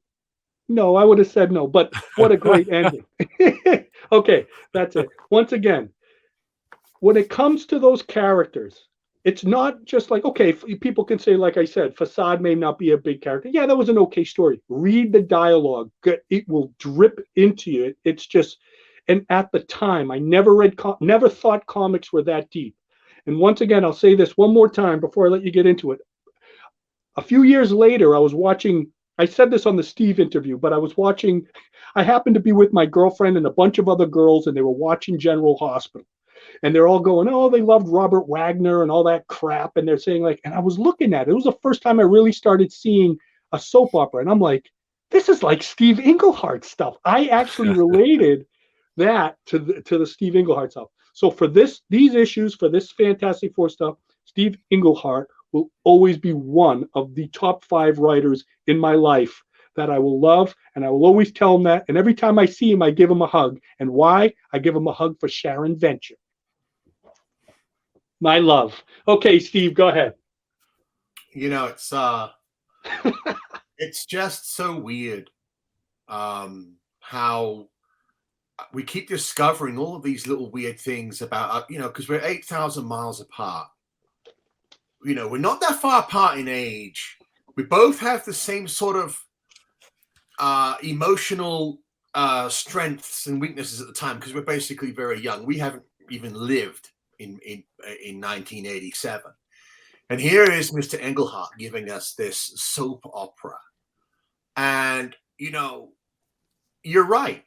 I would have said no, but what a great ending. Okay, that's it. Once again, when it comes to those characters, it's not just like, okay, people can say, like I said, Facade may not be a big character. Yeah, that was an okay story. Read the dialogue. It will drip into you. It's just, and at the time, I never thought comics were that deep. And once again, I'll say this one more time before I let you get into it. A few years later, I said this on the Steve interview, but I happened to be with my girlfriend and a bunch of other girls, and they were watching General Hospital. And they're all going, oh, they loved Robert Wagner and all that crap. And they're saying, like, and I was looking at it. It was the first time I really started seeing a soap opera. And I'm like, this is like Steve Englehart stuff. I actually related that to the Steve Englehart stuff. So for these issues, for this Fantastic Four stuff, Steve Englehart will always be one of the top 5 writers in my life that I will love, and I will always tell him that. And every time I see him, I give him a hug. And why? I give him a hug for Sharon Venture. My love. Okay, Steve, go ahead. You know, it's just so weird how we keep discovering all of these little weird things about, because we're 8,000 miles apart. We're not that far apart in age. We both have the same sort of emotional strengths and weaknesses at the time, because we're basically very young. We haven't even lived in 1987. And here is Mr. Englehart giving us this soap opera. And, you're right.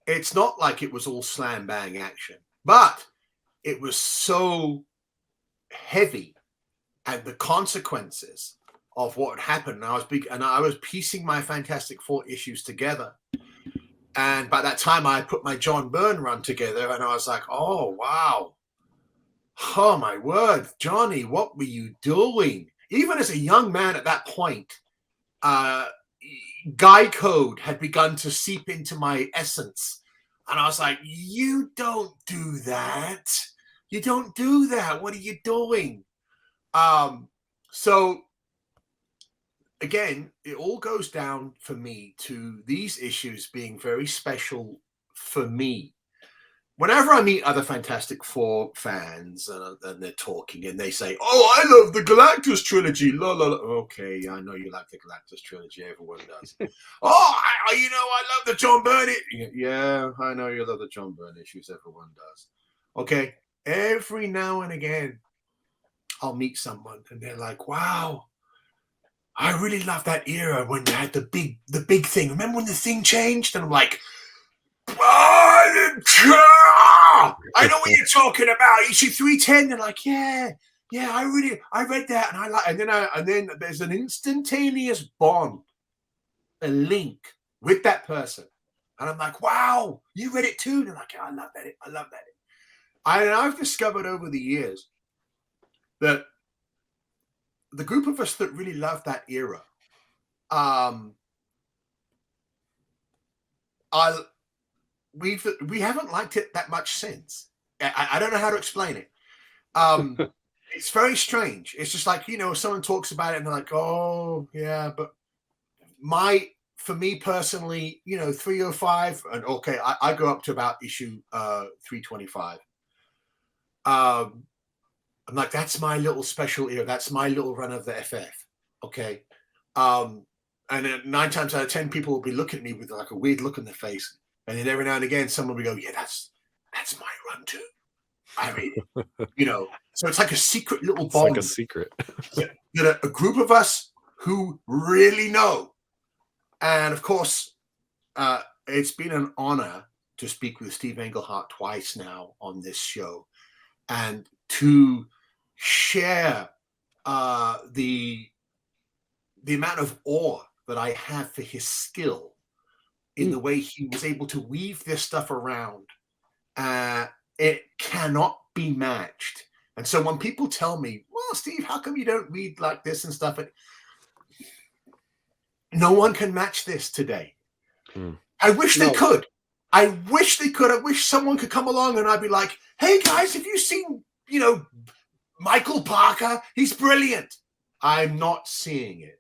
It's not like it was all slam bang action, but it was so heavy, and the consequences of what happened. And I was piecing my Fantastic Four issues together. And by that time, I put my John Byrne run together, and I was like, oh, wow. Oh, my word, Johnny, what were you doing? Even as a young man at that point, Guy code had begun to seep into my essence. And I was like, you don't do that. You don't do that. What are you doing? So, again, it all goes down for me to these issues being very special for me. Whenever I meet other Fantastic Four fans and they're talking and they say, oh, I love the Galactus trilogy. La, la, la. Okay, I know you like the Galactus trilogy. Everyone does. Oh, I love the John Byrne. Yeah, I know you love the John Byrne issues. Everyone does. Okay. every now and again, I'll meet someone and they're like, wow, I really love that era when they had the big thing. Remember when the thing changed? And I'm like, I know what you're talking about. Issue 310. They're like, yeah, I read that, and I like, and then there's an instantaneous bond, a link with that person, and I'm like, wow, you read it too? And they're like, yeah, I love that. I've discovered over the years that the group of us that really love that era, we haven't liked it that much since. I don't know how to explain it. It's very strange. It's just like, someone talks about it and they're like, oh yeah, but for me personally, 305, and okay, I go up to about issue 325. I'm like, that's my little special era. That's my little run of the FF. Okay. And then 9 times out of 10, people will be looking at me with like a weird look on their face. And then every now and again, someone will go, yeah, that's my run too. I mean, so it's like a secret little bond. Like a secret. that a group of us who really know. And of course, it's been an honor to speak with Steve Englehart twice now on this show, and to share the amount of awe that I have for his skill in the way he was able to weave this stuff around. It cannot be matched. And so when people tell me, well, Steve, how come you don't read like this and stuff? No one can match this today. I wish they could. I wish they could. I wish someone could come along and I'd be like, hey guys, have you seen, Michael Parker? He's brilliant. I'm not seeing it.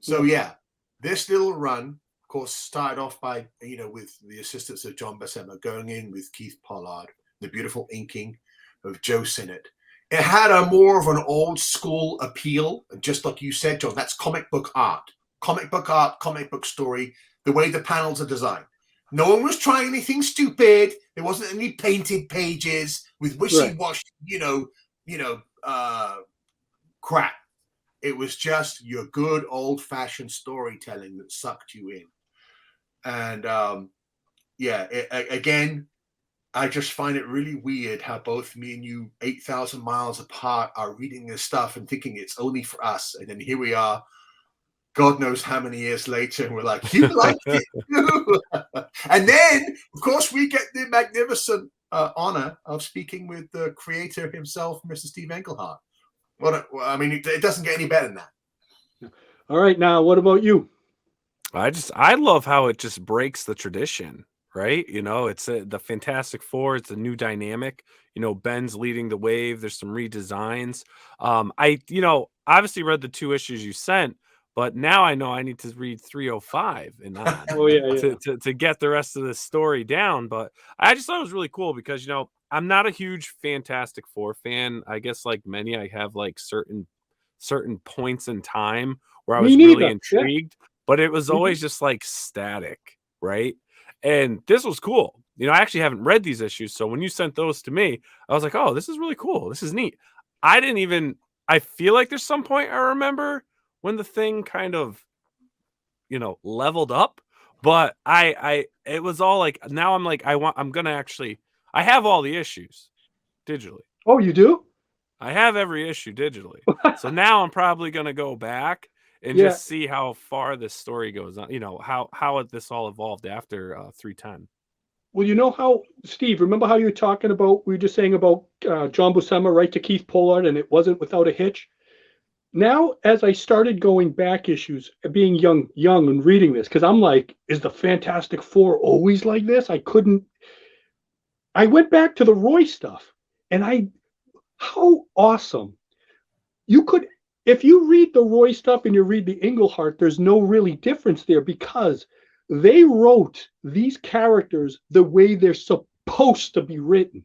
So yeah, this little run, of course, started off by, with the assistance of John Buscema, going in with Keith Pollard, the beautiful inking of Joe Sinnott. It had a more of an old school appeal, just like you said, John. That's comic book art, comic book story, the way the panels are designed. No one was trying anything stupid. There wasn't any painted pages with wishy-washy, crap. It was just your good old-fashioned storytelling that sucked you in. And again, I just find it really weird how both me and you, 8,000 miles apart, are reading this stuff and thinking it's only for us. And then here we are, God knows how many years later, and we're like, you liked it too. And then, of course, we get the magnificent honor of speaking with the creator himself, Mr. Steve Englehart. It doesn't get any better than that. All right, now what about you? I love how it just breaks the tradition, right? It's the Fantastic Four. It's a new dynamic. Ben's leading the wave. There's some redesigns. I obviously read the 2 issues you sent, but now I know I need to read 305 and on to get the rest of the story down. But I just thought it was really cool because, I'm not a huge Fantastic Four fan. I guess like many, I have like certain points in time where I was really intrigued, but it was always just like static, right? And this was cool. I actually haven't read these issues. So when you sent those to me, I was like, oh, this is really cool. This is neat. I feel like there's some point I remember when the Thing kind of, leveled up, but it was all like, now I'm like, I have all the issues digitally. Oh, you do? I have every issue digitally. So now I'm probably going to go back and just see how far this story goes on, how this all evolved after 310. Well, how, Steve, remember how you were talking about, we were just saying about John Buscema, right, to Keith Pollard, and it wasn't without a hitch? Now, as I started going back issues, being young and reading this, because I'm like, is the Fantastic Four always like this? I went back to the Roy stuff, and how awesome. If you read the Roy stuff and you read the Englehart, there's no really difference there because they wrote these characters the way they're supposed to be written.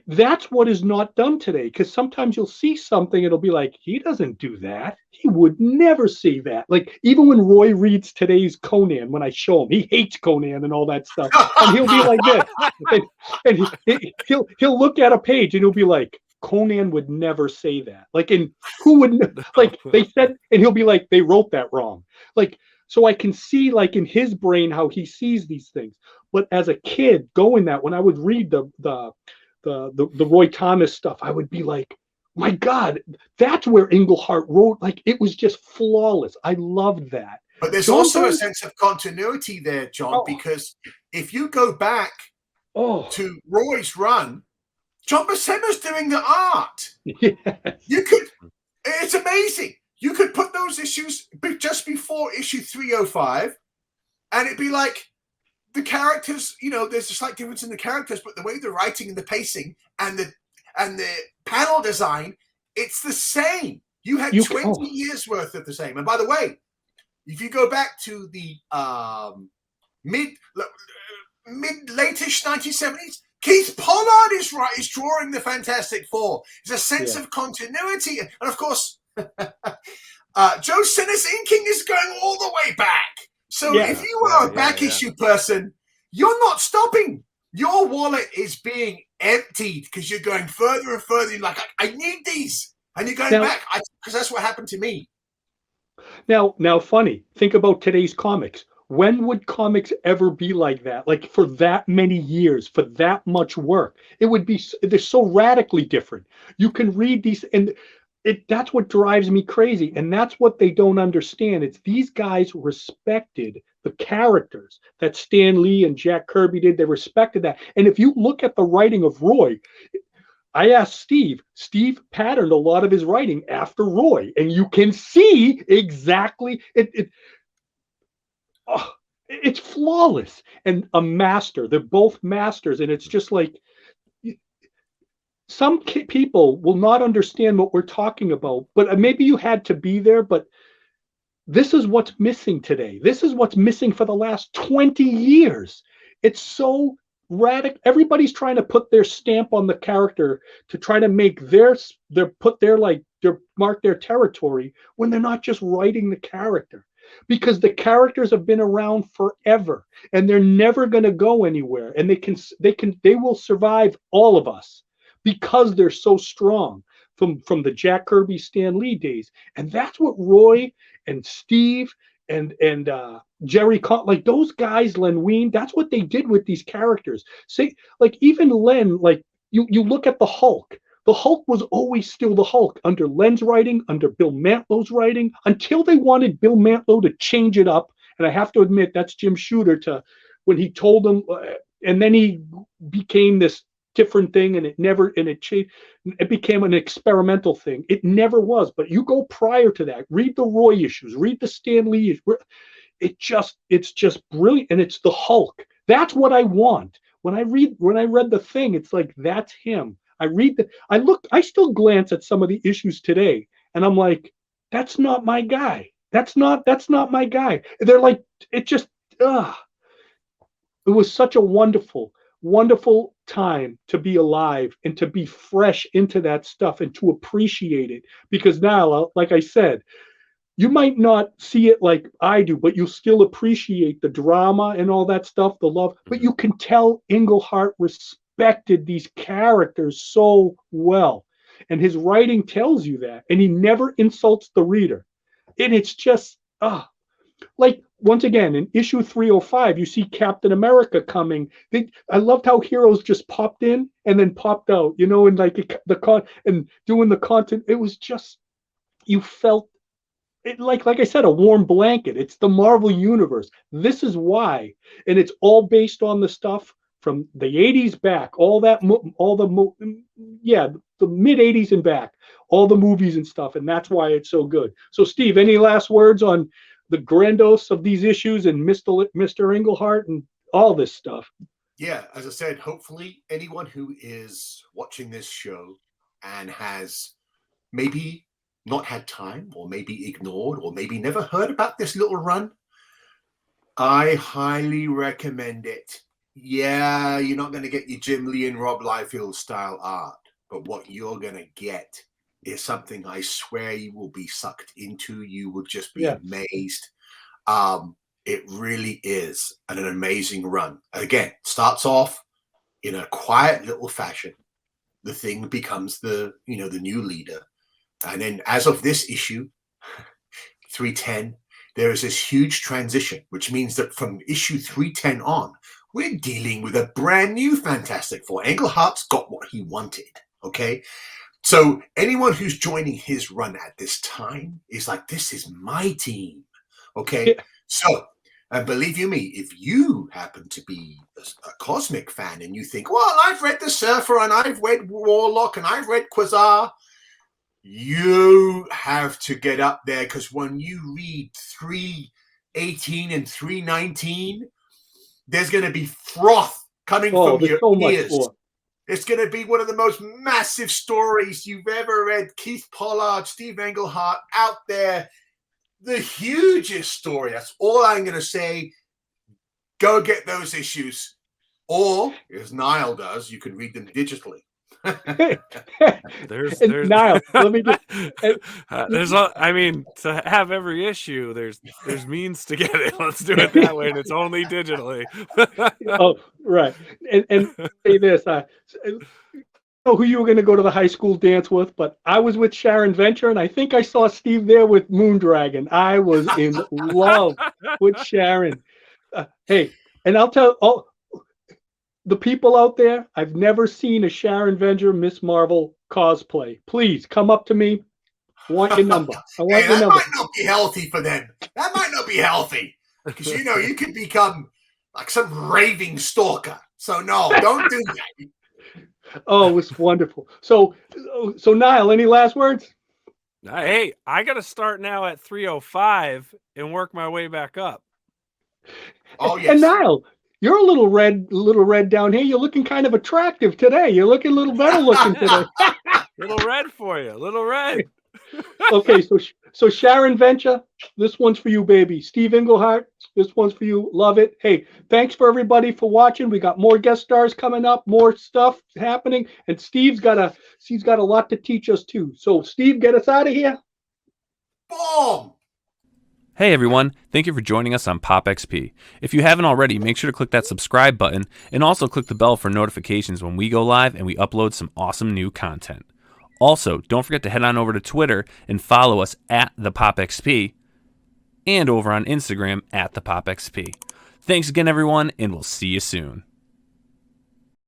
That's what is not done today, because sometimes you'll see something, it'll be like, he doesn't do that. He would never see that. Like, even when Roy reads today's Conan, when I show him, he hates Conan and all that stuff, and he'll be like this, and he'll look at a page and he'll be like, Conan would never say that. Like, and who would, like, they said, and he'll be like, they wrote that wrong. Like, so I can see, like, in his brain how he sees these things. But as a kid, going that, when I would read the Roy Thomas stuff, I would be like, my God, that's where Englehart wrote. Like, it was just flawless. I loved that. But there's John also Byrne, a sense of continuity there, John, oh, because if you go back oh, to Roy's run, John Buscema's doing the art. yes, You could, it's amazing. You could put those issues just before issue 305, and it'd be like, the characters, you know, there's a slight difference in the characters, but the way the writing and the pacing and the panel design, it's the same. You had 20 years worth of the same. And by the way, if you go back to the late-ish 1970s, Keith Pollard is drawing the Fantastic Four. There's a sense of continuity, and of course, Joe Sinner's inking is going all the way back. So if you are a back issue person, you're not stopping. Your wallet is being emptied because you're going further and further. You're like, I need these. And you're going back, because that's what happened to me. Now, funny, think about today's comics. When would comics ever be like that? Like, for that many years, for that much work? It would be, they're so radically different. You can read these, and that's what drives me crazy, and that's what they don't understand. It's these guys respected the characters that Stan Lee and Jack Kirby did. They respected that. And if you look at the writing of Roy, I asked Steve patterned a lot of his writing after Roy, and you can see exactly it's flawless and a master. They're both masters, and it's just like, some people will not understand what we're talking about, but maybe you had to be there. But this is what's missing today. This is what's missing for the last 20 years. It's so radical. Everybody's trying to put their stamp on the character to try to make mark their territory, when they're not just writing the character, because the characters have been around forever and they're never going to go anywhere, and they will survive all of us, because they're so strong from the Jack Kirby, Stan Lee days. And that's what Roy and Steve and Jerry, like those guys, Len Wein, that's what they did with these characters. Say, like, even Len, like, you look at the Hulk. The Hulk was always still the Hulk under Len's writing, under Bill Mantlow's writing, until they wanted Bill Mantlow to change it up. And I have to admit, that's Jim Shooter when he told him, and then he became this different thing, and it became an experimental thing. It never was. But you go prior to that, read the Roy issues, read the Stan Lee issues. It's just brilliant, and it's the Hulk. That's what I want. When I read the Thing, it's like, that's him. I still glance at some of the issues today, and I'm like, that's not my guy. That's not my guy. They're like, it just it was such a wonderful time to be alive and to be fresh into that stuff and to appreciate it. Because now, like I said, you might not see it like I do, but you still appreciate the drama and all that stuff, the love. But you can tell Englehart respected these characters so well, and his writing tells you that, and he never insults the reader. And it's just like, once again, in issue 305, you see Captain America coming. I loved how heroes just popped in and then popped out, and like and doing the content. It was just, you felt it, like I said, a warm blanket. It's the Marvel universe. This is why, and it's all based on the stuff from the 80s back, the mid 80s and back, all the movies and stuff, and that's why it's so good. So, Steve, any last words on the grandiose of these issues and Mr. Englehart and all this stuff? Yeah, as I said, hopefully anyone who is watching this show and has maybe not had time, or maybe ignored, or maybe never heard about this little run, I highly recommend it. yeah, you're not going to get your Jim Lee and Rob Liefeld style art, but what you're going to get is something I swear you will be sucked into. You will just be amazed. It really is an amazing run. Again, starts off in a quiet little fashion. The Thing becomes the new leader. And then as of this issue, 310, there is this huge transition, which means that from issue 310 on, we're dealing with a brand new Fantastic Four. Englehart's got what he wanted, okay? So anyone who's joining his run at this time is like, this is my team, okay? So, and believe you me, if you happen to be a Cosmic fan and you think, well, I've read The Surfer and I've read Warlock and I've read Quasar, you have to get up there, because when you read 318 and 319, there's going to be froth coming from your ears. It's going to be one of the most massive stories you've ever read. Keith Pollard, Steve Englehart out there. The hugest story. That's all I'm going to say. Go get those issues. Or, as Niall does, you can read them digitally. there's Niall, let me just I mean, to have every issue, there's means to get it. Let's do it that way, and it's only digitally. Oh, right. And say this, I don't know who you were going to go to the high school dance with, but I was with Sharon Venture, and I think I saw Steve there with Moondragon. I was in love with Sharon. Hey, and I'll tell the people out there, I've never seen a Sharon Venture Miss Marvel cosplay. Please come up to me. I want your number. I want your number. That might not be healthy for them. That might not be healthy, because you could become like some raving stalker. So no, don't do that. Oh, it was wonderful. So Niall, any last words? Hey, I got to start now at 305 and work my way back up. Oh yes. And Niall, you're a little red down here. You're looking kind of attractive today. You're looking a little better looking today. Little red for you. Little red. Okay, so Sharon Venture, this one's for you, baby. Steve Englehart, this one's for you. Love it. Hey, thanks for everybody for watching. We got more guest stars coming up, more stuff happening, and Steve's got a lot to teach us too. So Steve, get us out of here. Boom. Hey everyone, thank you for joining us on Pop XP. If you haven't already, make sure to click that subscribe button and also click the bell for notifications when we go live and we upload some awesome new content. Also, don't forget to head on over to Twitter and follow us at the Pop XP and over on Instagram at the Pop XP. Thanks again everyone, and we'll see you soon.